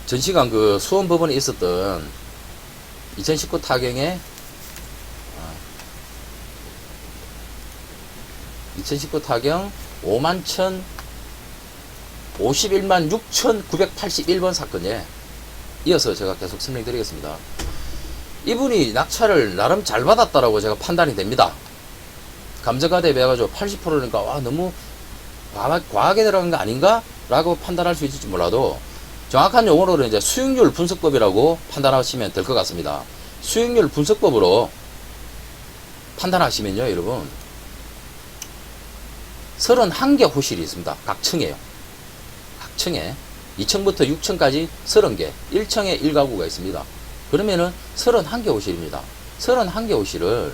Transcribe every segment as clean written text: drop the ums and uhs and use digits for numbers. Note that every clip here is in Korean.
전시관 그 수원법원에 있었던 2019 타경에 2019 타경 51만 6,981번 사건에 이어서 제가 계속 설명드리겠습니다. 이분이 낙찰을 나름 잘 받았다라고 제가 판단이 됩니다. 감정가 대비해가지고 80%니까 와 너무 과하게 들어간 거 아닌가? 라고 판단할 수 있을지 몰라도 정확한 용어로는 이제 수익률 분석법이라고 판단하시면 될 것 같습니다. 수익률 분석법으로 판단하시면요, 여러분 31개 호실이 있습니다. 각 층에요. 각 층에 2층부터 6층까지 30개, 1층에 1가구가 있습니다. 그러면은 31개 호실입니다. 31개 호실을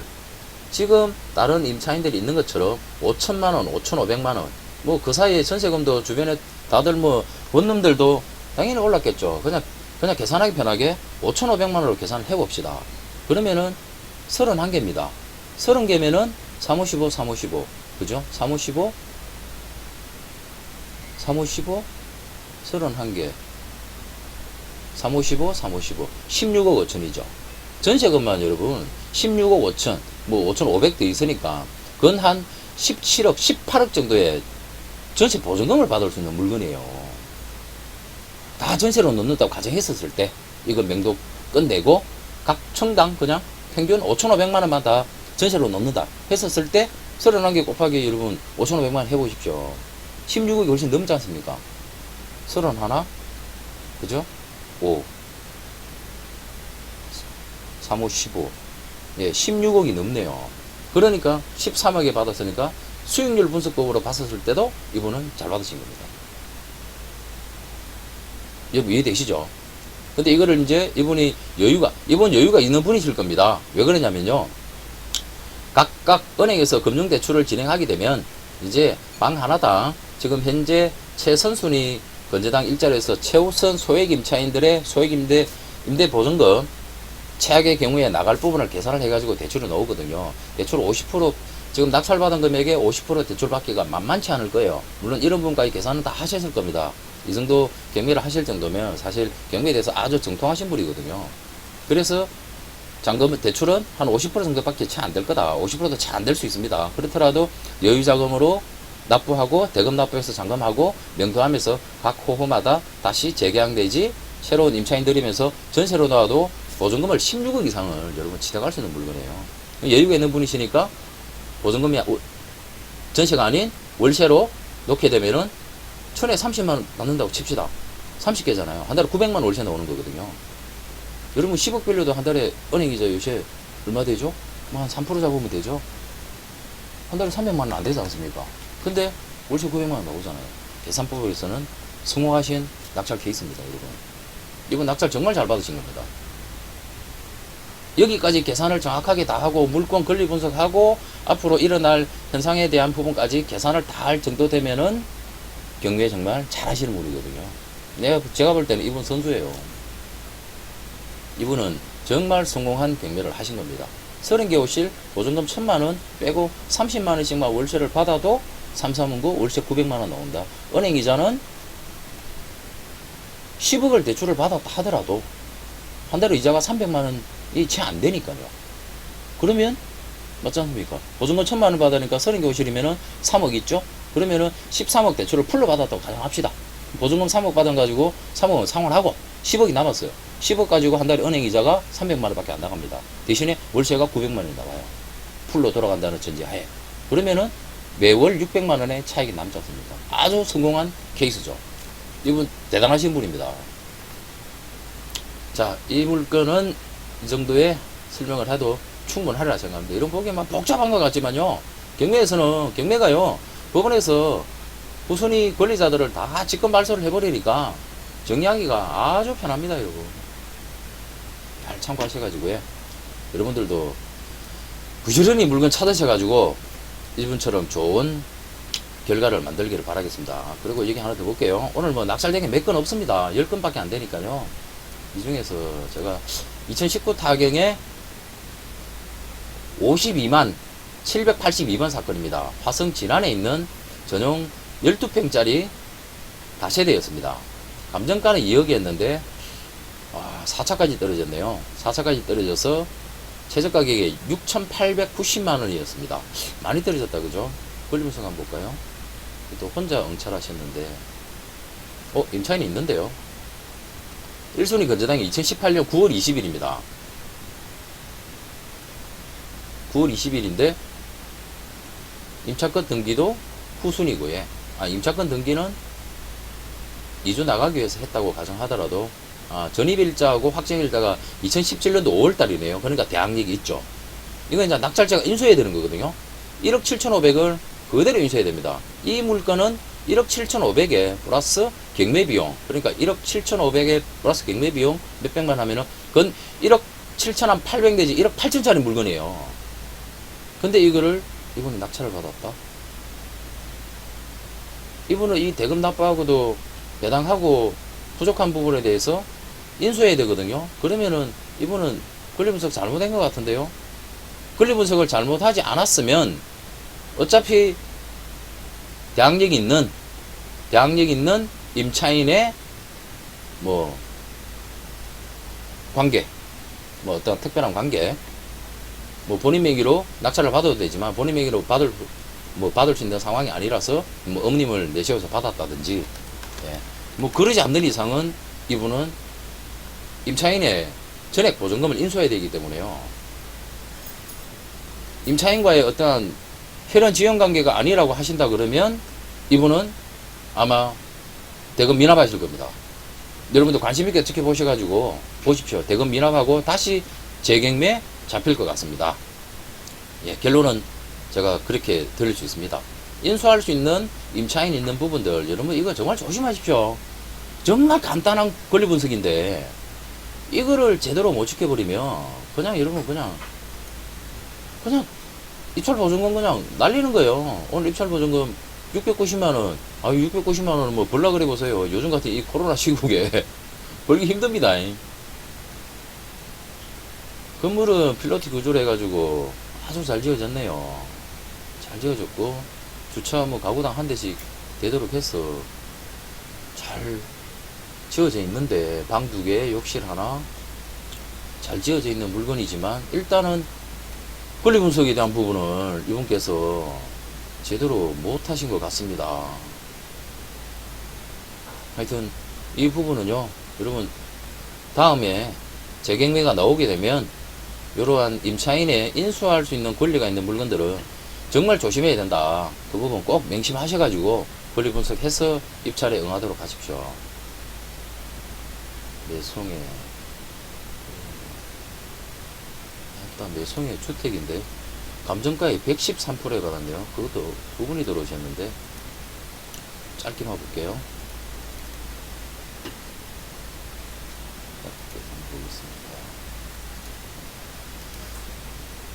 지금 다른 임차인들이 있는 것처럼 5천만원, 5,500만원, 뭐 그 사이에 전세금도 주변에 다들 뭐 원룸들도 당연히 올랐겠죠. 그냥 계산하기 편하게 5,500만원으로 계산을 해봅시다. 그러면은 31개입니다. 30개면은 355, 355. 그죠? 355, 355, 31개. 355, 355. 16억 5천이죠. 전세금만 여러분, 16억 5천, 뭐 5,500도 있으니까, 그건 한 17억, 18억 정도의 전세 보증금을 받을 수 있는 물건이에요. 다 전세로 넣는다고 가정했었을 때, 이건 명도 끝내고, 각 층당 그냥 평균 5,500만원만 다 전세로 넣는다 했었을 때, 31개 곱하기 여러분 5,500만원 해보십시오. 16억이 훨씬 넘지 않습니까? 31, 그죠? 5, 3, 5, 15. 예, 16억이 넘네요. 그러니까 13억에 받았으니까 수익률 분석법으로 봤었을 때도 이분은 잘 받으신 겁니다. 여러분 이해되시죠? 근데 이거를 이제 이분 여유가 있는 분이실 겁니다. 왜 그러냐면요. 각각 은행에서 금융대출을 진행하게 되면 이제 방 하나당 지금 현재 최선순위 건재당 일자리에서 최우선 소액임차인들의 임대보증금 최악의 경우에 나갈 부분을 계산을 해가지고 대출을 넣거든요. 대출 50% 지금 낙찰받은 금액에 50% 대출 받기가 만만치 않을 거예요. 물론 이런 부분까지 계산은 다 하셨을 겁니다. 이 정도 경매를 하실 정도면 사실 경매에 대해서 아주 정통하신 분이거든요. 그래서 잔금 대출은 한 50% 정도밖에 채 안 될 거다. 50%도 채 안 될 수 있습니다. 그렇더라도 여유자금으로 납부하고 대금 납부해서 잔금하고 명도하면서 각 호호마다 다시 재계약내지 새로운 임차인 들이면서 전세로 나와도 보증금을 16억 이상을 여러분 취득할 수 있는 물건이에요. 여유가 있는 분이시니까 보증금이 전세가 아닌 월세로 놓게 되면은 천에 30만원 받는다고 칩시다. 30개잖아요. 한 달에 900만원 월세 나오는 거거든요. 여러분 10억 빌려도 한 달에 은행이자 요새 얼마 되죠? 뭐 한 3% 잡으면 되죠? 한 달에 300만원 안 되지 않습니까? 근데 월세 900만원 나오잖아요. 계산법에서는 성공하신 낙찰 케이스입니다, 여러분. 이분 낙찰 정말 잘 받으신 겁니다. 여기까지 계산을 정확하게 다 하고 물건 권리 분석하고 앞으로 일어날 현상에 대한 부분까지 계산을 다 할 정도 되면은 경매 정말 잘 하시는 분이거든요. 제가 볼 때는 이분 선수예요. 이분은 정말 성공한 경매를 하신 겁니다. 30개 호실 보증금 1,000만원 빼고 30만원씩만 월세를 받아도 3, 4문구 월세 900만원 나온다. 은행이자는 10억을 대출을 받았다 하더라도 한 달에 이자가 300만원이 채 안 되니까요. 그러면 맞지 않습니까? 보증금 1,000만원 받으니까 30개 호실이면은 3억 있죠? 그러면은 13억 대출을 풀로 받았다고 가정합시다. 보증금 3억 받아가지고 3억은 상환하고 10억이 남았어요. 10억 가지고 한 달에 은행 이자가 300만원 밖에 안 나갑니다. 대신에 월세가 900만원이 나와요. 풀로 돌아간다는 전제하에. 그러면은 매월 600만원의 차익이 남지 않습니까? 아주 성공한 케이스죠. 이분 대단하신 분입니다. 자, 이 물건은 이 정도의 설명을 해도 충분하리라 생각합니다. 이런 보기에만 복잡한 것 같지만요. 경매가요. 법원에서 후순위 권리자들을 다 직권 발소를 해버리니까 정리하기가 아주 편합니다, 여러분. 잘 참고하셔가지고요. 여러분들도 부지런히 물건 찾으셔가지고 이분처럼 좋은 결과를 만들기를 바라겠습니다. 그리고 얘기 하나 더 볼게요. 오늘 뭐 낙찰된 게 몇 건 없습니다. 10건밖에 안 되니까요. 이 중에서 제가 2019 타경에 52만 782번 사건입니다. 화성 진안에 있는 전용 12평짜리 다세대였습니다. 감정가는 2억이었는데 4차까지 떨어졌네요. 4차까지 떨어져서 최저 가격이 6,890만 원이었습니다. 많이 떨어졌다, 그죠? 권리분석 한번 볼까요? 또 혼자 응찰하셨는데, 임차인이 있는데요. 1순위 건재당이 2018년 9월 20일입니다. 9월 20일인데, 임차권 등기도 후순위고요. 임차권 등기는 2주 나가기 위해서 했다고 가정하더라도, 전입일자하고 확정일자가 2017년도 5월달이네요. 그러니까 대항력이 있죠. 이건 이제 낙찰자가 인수해야 되는 거거든요. 1억 7,500을 그대로 인수해야 됩니다. 이 물건은 1억 7,500에 플러스 경매비용, 그러니까 1억 7,500에 플러스 경매비용 몇백만 하면은 그건 1억 7,800 내지 1억 8천짜리 물건이에요. 근데 이거를 이분이 낙찰을 받았다. 이분은 이 대금 납부하고도 배당하고 부족한 부분에 대해서 인수해야 되거든요. 그러면은 이분은 권리분석 잘못한 것 같은데요. 권리분석을 잘못하지 않았으면 어차피 대항력 있는 임차인의 관계, 어떤 특별한 관계, 본인 명의로 낙찰을 받아도 되지만 본인 명의로 받을 수 있는 상황이 아니라서 엄님을 내세워서 받았다든지, 그러지 않는 이상은 이분은 임차인의 전액 보증금을 인수해야 되기 때문에요. 임차인과의 어떠한 혈연 지연 관계가 아니라고 하신다 그러면 이분은 아마 대금 미납하실 겁니다. 여러분도 관심 있게 지켜보셔가지고 보십시오. 대금 미납하고 다시 재경매 잡힐 것 같습니다. 결론은 제가 그렇게 드릴 수 있습니다. 인수할 수 있는 임차인 있는 부분들, 여러분 이거 정말 조심하십시오. 정말 간단한 권리분석인데 이거를 제대로 못 지켜버리면 여러분 그냥 입찰보증금 그냥 날리는 거예요. 오늘 입찰보증금 690만원 690만원은 벌라 그래 보세요. 요즘 같은 이 코로나 시국에 벌기 힘듭니다. 건물은 필로티 구조로 해가지고 아주 잘 지어졌네요. 잘 지어졌고 주차 가구당 한 대씩 되도록 해서 잘 지어져 있는데 방 2개, 욕실 하나 잘 지어져 있는 물건이지만 일단은 권리분석에 대한 부분을 이분께서 제대로 못하신 것 같습니다. 하여튼 이 부분은요, 여러분 다음에 재경매가 나오게 되면 이러한 임차인의 인수할 수 있는 권리가 있는 물건들은 정말 조심해야 된다. 그 부분 꼭 명심하셔가지고 권리분석해서 입찰에 응하도록 하십시오. 매송에 일단 매송의 주택인데 감정가에 113%에 받았네요. 그것도 두 분이 들어오셨는데 짧게만 볼게요.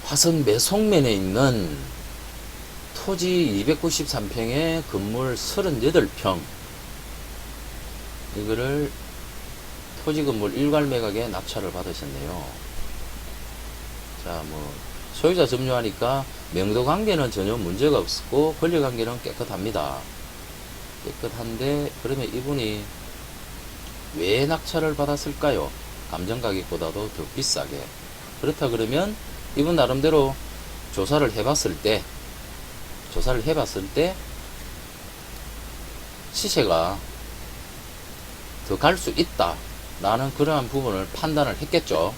화성 매송면에 있는 토지 293평에 건물 38평, 이거를 토지 건물 일괄 매각에 낙찰을 받으셨네요. 자, 소유자 점유하니까 명도 관계는 전혀 문제가 없었고 권리 관계는 깨끗합니다. 깨끗한데 그러면 이분이 왜 낙찰을 받았을까요? 감정 가격보다도 더 비싸게. 그렇다 그러면 이분 나름대로 조사를 해봤을 때 시세가 더 갈 수 있다 라는 그러한 부분을 판단을 했겠죠.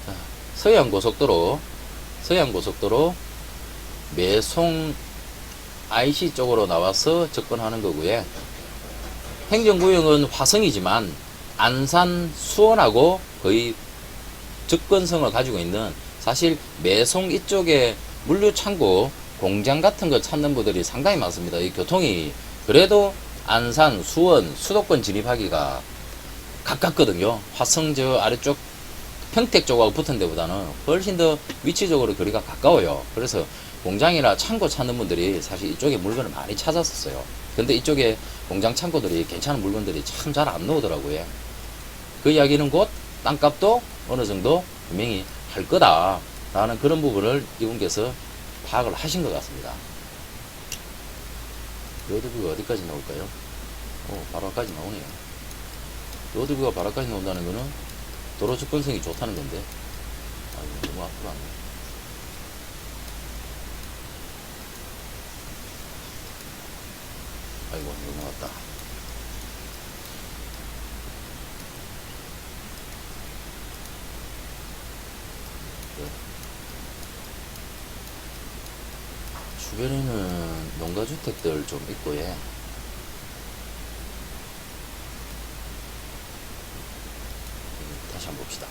자, 서해안고속도로 매송 IC 쪽으로 나와서 접근하는 거고요. 행정구역은 화성이지만 안산, 수원하고 거의 접근성을 가지고 있는, 사실 매송 이쪽에 물류창고, 공장 같은 거 찾는 분들이 상당히 많습니다. 이 교통이 그래도 안산, 수원, 수도권 진입하기가 가깝거든요. 화성 저 아래쪽 평택 쪽하고 붙은 데보다는 훨씬 더 위치적으로 거리가 가까워요. 그래서 공장이나 창고 찾는 분들이 사실 이쪽에 물건을 많이 찾았었어요. 근데 이쪽에 공장 창고들이 괜찮은 물건들이 참 잘 안 나오더라고요. 그 이야기는 곧 땅값도 어느 정도 분명히 할 거다 라는 그런 부분을 이분께서 파악을 하신 것 같습니다. 로드뷰가 어디까지 나올까요? 바로까지 나오네요. 로드뷰가 바로까지 나온다는 거는 도로 접근성이 좋다는 건데, 아이고, 너무 앞으로 안 돼. 아이고, 넘어갔다. 주변에는 농가주택들 좀 있고, 예. 다시 한번 봅시다.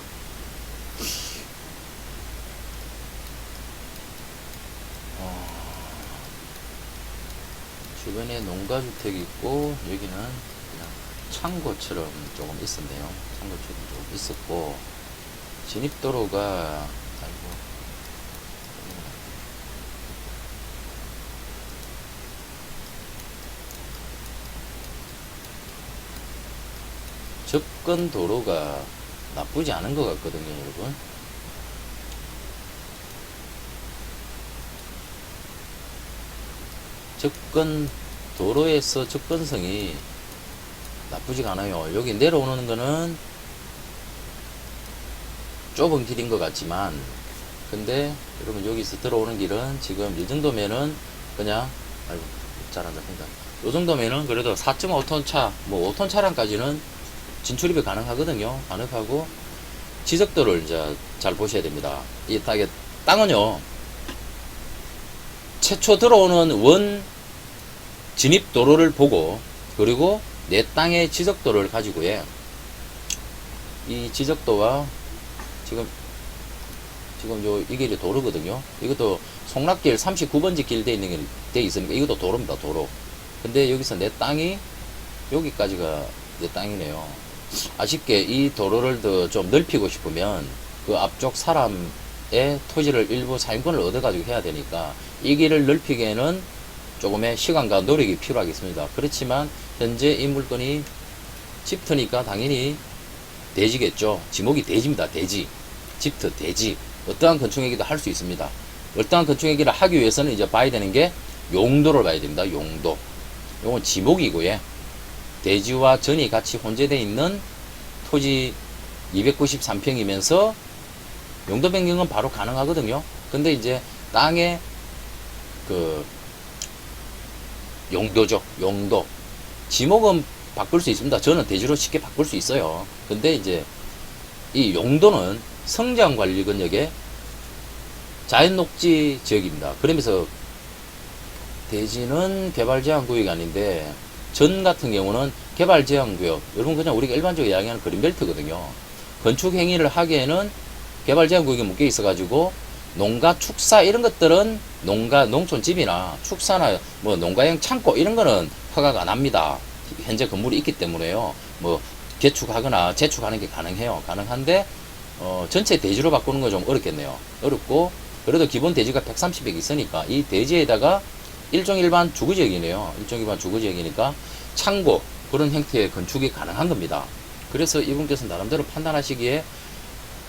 주변에 농가주택이 있고, 여기는 그냥 창고처럼 조금 있었네요. 창고처럼 조금 있었고, 진입도로가, 아이고, 접근 도로가 나쁘지 않은 것 같거든요, 여러분. 접근 도로에서 접근성이 나쁘지가 않아요. 여기 내려오는 거는 좁은 길인 것 같지만, 근데 여러분 여기서 들어오는 길은 지금 이 정도면은 그냥, 아이고 잘 안 잡힌다. 이 정도면은 그래도 4.5톤 차, 뭐 5톤 차량까지는 진출입이 가능하거든요. 가능하고, 지적도를 이제 잘 보셔야 됩니다. 이 땅은요, 최초 들어오는 원 진입 도로를 보고, 그리고 내 땅의 지적도를 가지고, 이 지적도와 지금 이 길이 도로거든요. 이것도 송락길 39번지 길 돼 있으니까 이것도 도로입니다. 도로. 근데 여기서 내 땅이 여기까지가 내 땅이네요. 아쉽게 이 도로를 더 좀 넓히고 싶으면 그 앞쪽 사람의 토지를 일부 사용권을 얻어가지고 해야 되니까 이 길을 넓히기에는 조금의 시간과 노력이 필요하겠습니다. 그렇지만 현재 이 물건이 집터니까 당연히 대지겠죠. 지목이 대지입니다. 대지. 집터, 대지. 어떠한 건축얘기도 할 수 있습니다. 어떠한 건축얘기를 하기 위해서는 이제 봐야 되는 게 용도를 봐야 됩니다. 용도. 요건 지목이고요. 대지와 전이 같이 혼재되어 있는 토지 293평이면서 용도 변경은 바로 가능하거든요. 근데 이제 땅의 그 용도죠. 용도. 지목은 바꿀 수 있습니다. 저는 대지로 쉽게 바꿀 수 있어요. 근데 이제 이 용도는 성장관리권역의 자연녹지 지역입니다. 그러면서 대지는 개발제한구역이 아닌데, 전 같은 경우는 개발제한구역, 여러분 그냥 우리가 일반적으로 이야기하는 그린벨트거든요. 건축행위를 하기에는 개발제한구역에 묶여 있어가지고 농가, 축사 이런 것들은 농촌집이나 축사나 뭐 농가형 창고 이런 거는 허가가 안 합니다. 현재 건물이 있기 때문에요. 뭐 개축하거나 재축하는 게 가능해요. 가능한데 전체 대지로 바꾸는 건 좀 어렵겠네요. 어렵고, 그래도 기본 대지가 130억 있으니까 이 대지에다가 일반 주거지역이네요. 일반 주거지역이니까 창고 그런 형태의 건축이 가능한 겁니다. 그래서 이분께서 나름대로 판단하시기에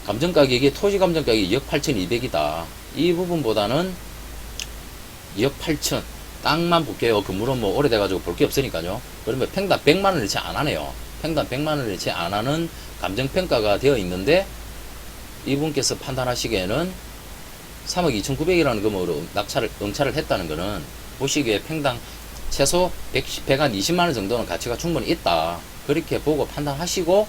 감정가격이 토지 감정가격이 2억 8,200이다. 이 부분보다는 2억 8천 땅만 볼게요. 건물은 뭐 오래돼가지고 볼 게 없으니까요. 그러면 평당 100만원을 채 안 하네요. 평당 100만원을 채 안 하는 감정평가가 되어 있는데, 이분께서 판단하시기에는 3억 2,900이라는 금으로 응찰을 했다는 거는 보시기에 평당 최소 120만원 정도는 가치가 충분히 있다. 그렇게 보고 판단하시고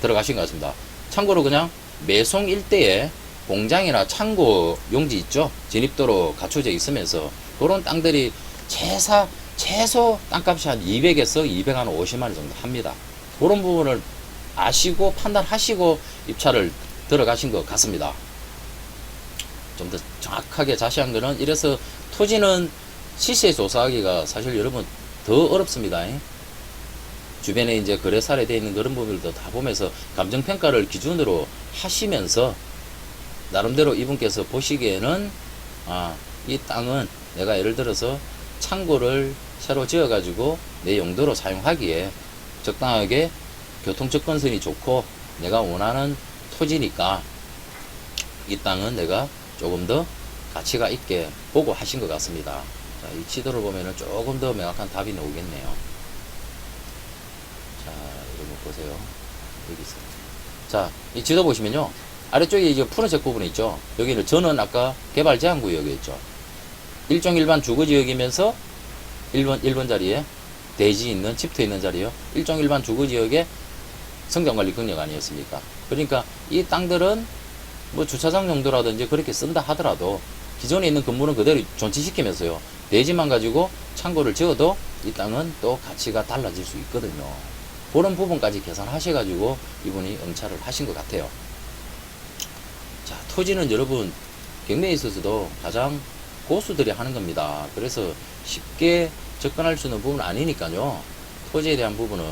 들어가신 것 같습니다. 참고로 그냥 매송 일대에 공장이나 창고 용지 있죠. 진입도로 갖춰져 있으면서 그런 땅들이 최소 땅값이 한 200에서 250만원 정도 합니다. 그런 부분을 아시고 판단하시고 입찰을 들어가신 것 같습니다. 좀 더 정확하게 자세한 거는, 이래서 토지는 시세 조사하기가 사실 여러분 더 어렵습니다. 주변에 이제 거래 사례되어 있는 그런 부분들도 다 보면서 감정평가를 기준으로 하시면서 나름대로 이분께서 보시기에는 이 땅은 내가 예를 들어서 창고를 새로 지어 가지고 내 용도로 사용하기에 적당하게 교통 접근성이 좋고 내가 원하는 토지니까 이 땅은 내가 조금 더 가치가 있게 보고 하신 것 같습니다. 자, 이 지도를 보면은 조금 더 명확한 답이 나오겠네요. 자, 여러분 보세요. 여기 있어요. 자, 이 지도 보시면요. 아래쪽에 이제 푸른색 부분이 있죠. 여기는 저는 아까 개발 제한 구역이었죠. 일종 일반 주거 지역이면서 1번 자리에 대지 있는, 집터 있는 자리요. 일종 일반 주거 지역의 성장관리 경력 아니었습니까? 그러니까 이 땅들은 뭐 주차장 정도라든지 그렇게 쓴다 하더라도 기존에 있는 건물은 그대로 존치시키면서요. 대지만 가지고 창고를 지어도 이 땅은 또 가치가 달라질 수 있거든요. 그런 부분까지 계산하셔가지고 이분이 응찰을 하신 것 같아요. 자, 토지는 여러분 경매에 있어서도 가장 고수들이 하는 겁니다. 그래서 쉽게 접근할 수 있는 부분은 아니니까요. 토지에 대한 부분은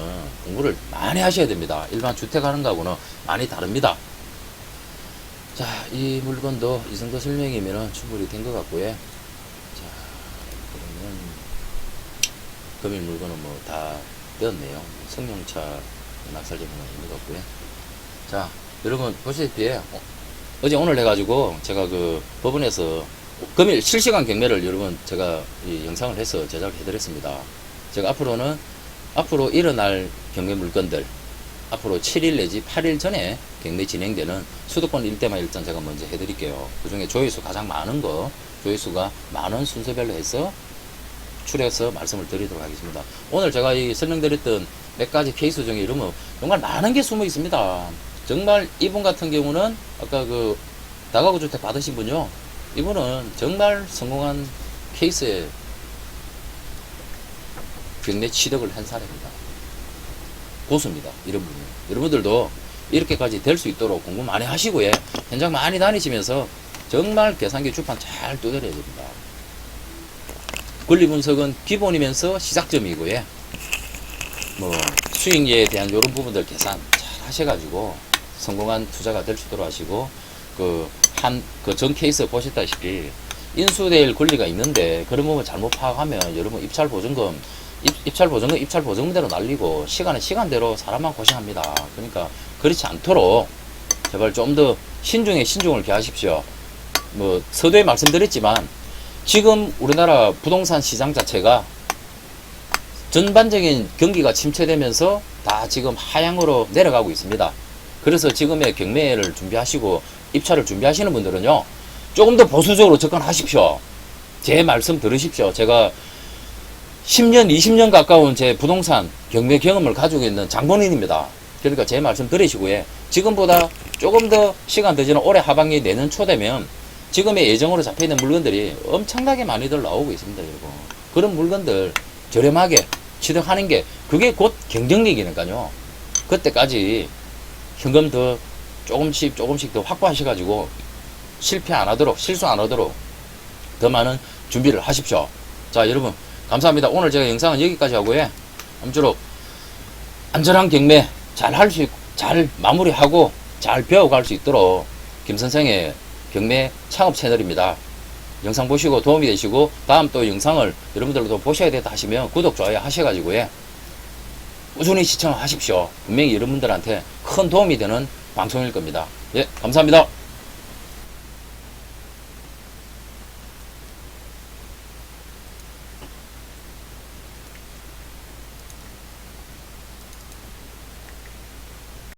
공부를 많이 하셔야 됩니다. 일반 주택 하는 거하고는 많이 다릅니다. 자, 이 물건도 이 정도 설명이면 충분히 된 것 같고요. 자, 그러면 금일 물건은 뭐 다 되었네요. 성룡차 낙찰 제품은 있는 것 같고요. 자, 여러분 보시다시피 어제 오늘 해가지고 제가 그 법원에서 금일 실시간 경매를 여러분 제가 이 영상을 해서 제작을 해드렸습니다. 제가 앞으로 일어날 경매 물건들 앞으로 7일 내지 8일 전에 경매 진행되는 수도권 일대만 일단 제가 먼저 해드릴게요. 그 중에 조회수 가장 많은 거, 조회수가 많은 순서별로 해서 추려서 말씀을 드리도록 하겠습니다. 오늘 제가 이 설명드렸던 몇 가지 케이스 중에 이러면 정말 많은 게 숨어 있습니다. 정말 이분 같은 경우는 아까 그 다가구 주택 받으신 분요. 이분은 정말 성공한 케이스에 경매 취득을 한 사례입니다. 고수입니다. 이런 분이. 여러분들도 이렇게까지 될 수 있도록 공부 많이 하시고요. 현장 많이 다니시면서 정말 계산기 주판 잘 두드려야 됩니다. 권리 분석은 기본이면서 시작점이고요. 뭐 수익에 대한 이런 부분들 계산 잘 하셔가지고 성공한 투자가 될 수 있도록 하시고 그 전 케이스 보셨다시피 인수될 권리가 있는데 그런 부분 잘못 파악하면 여러분 입찰 보증금대로 날리고 시간은 시간대로 사람만 고생합니다. 그러니까 그렇지 않도록 제발 좀 더 신중을 기하십시오. 뭐 서두에 말씀드렸지만 지금 우리나라 부동산 시장 자체가 전반적인 경기가 침체되면서 다 지금 하향으로 내려가고 있습니다. 그래서 지금의 경매를 준비하시고 입찰을 준비하시는 분들은요, 조금 더 보수적으로 접근하십시오. 제 말씀 들으십시오. 제가 10년, 20년 가까운 제 부동산 경매 경험을 가지고 있는 장본인입니다. 그러니까 제 말씀 들으시고요. 지금보다 조금 더 시간 더 지난 올해 하반기 내년 초 되면 지금의 예정으로 잡혀있는 물건들이 엄청나게 많이들 나오고 있습니다, 여러분. 그런 물건들 저렴하게 취득하는 게 그게 곧 경쟁력이니까요. 그때까지 현금 더 조금씩 더 확보하셔가지고 실수 안 하도록 더 많은 준비를 하십시오. 자, 여러분 감사합니다. 오늘 제가 영상은 여기까지 하고요. 아무쪼록 안전한 경매 잘 마무리하고 잘 배워갈 수 있도록 김선생의 경매 창업 채널입니다. 영상 보시고 도움이 되시고 다음 또 영상을 여러분들도 보셔야 된다 하시면 구독, 좋아요 하셔가지고요. 꾸준히 시청하십시오. 분명히 여러분들한테 큰 도움이 되는 방송일 겁니다. 예, 감사합니다.